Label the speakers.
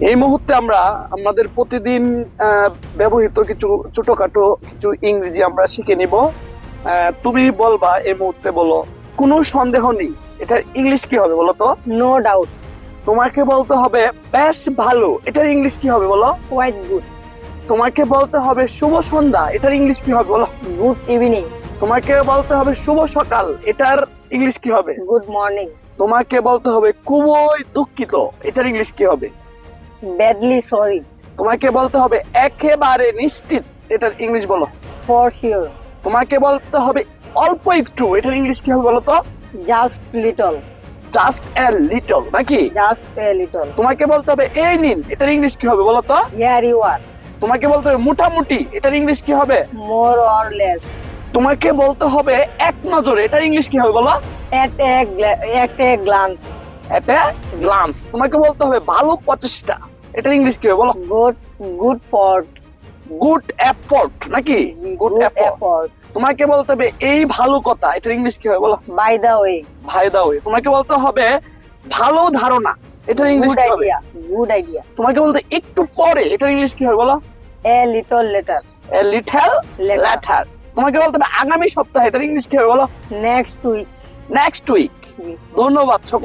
Speaker 1: এই মুহূর্তে আমরা আমাদের প্রতিদিন ব্যবহৃত কিছু ছোটখাটো কিছু ইংরেজি আমরা শিখে নিব। তুমি বলবা এই মুহূর্তে, বলো কোনো সন্দেহ নেই এটার ইংলিশ কি হবে বলো তো।
Speaker 2: No doubt.
Speaker 1: তোমাকে বলতে হবে বেশ ভালো, এটার ইংলিশ কি হবে বলো।
Speaker 2: Quite good.
Speaker 1: তোমাকে বলতে হবে শুভ সন্ধ্যা, এটার ইংলিশ কি হবে বলো।
Speaker 2: Good evening.
Speaker 1: তোমাকে বলতে হবে শুভ সকাল, এটার ইংলিশ কি হবে।
Speaker 2: Good morning.
Speaker 1: তোমাকে বলতে হবে খুবই দুঃখিত, এটার ইংলিশ কি হবে।
Speaker 2: Badly sorry.
Speaker 1: তোমাকে বলতে হবে একেবারে নিশ্চিত, এটার ইংলিশ বলো।
Speaker 2: For sure.
Speaker 1: তোমাকে বলতে হবে অল্প একটু, এটার ইংলিশ কি হবে বলো তো।
Speaker 2: Just little.
Speaker 1: Just a little নাকি।
Speaker 2: Just a little.
Speaker 1: তোমাকে বলতে হবে এই নিন, এটার ইংলিশ কি হবে বলো তো।
Speaker 2: Here you are.
Speaker 1: তোমাকে বলতে হবে মোটামুটি, এটার ইংলিশ কি হবে।
Speaker 2: More or less.
Speaker 1: তোমাকে বলতে হবে এক নজরে, এটার ইংলিশ কি হবে বলো।
Speaker 2: এট এ গ্লান্স।
Speaker 1: এটা গ্লান্স। তোমাকে বলতে হবে ভালো প্রচেষ্টা, এটার ইংলিশ কি হবে বলো।
Speaker 2: Good for.
Speaker 1: গুড এফোর্ট নাকি। Good effort. তোমাকে বলতে হবে এই ভালো কথা, এটার ইংলিশ কি হবে বলো।
Speaker 2: By the way.
Speaker 1: By the way. তোমাকে বলতে হবে ভালো ধারণা, এটার ইংলিশ
Speaker 2: গুড
Speaker 1: কি হবে।
Speaker 2: আইডিয়া। Good idea.
Speaker 1: তোমাকে বলতে একটু পরে, এটার ইংলিশ কি হবে বলো।
Speaker 2: A little letter.
Speaker 1: A little letter. তোমাকে বলতে হবে আগামী সপ্তাহে, এটার ইংলিশ কি হবে বলো।
Speaker 2: Next week.
Speaker 1: Next week. ধন্যবাদ সকল।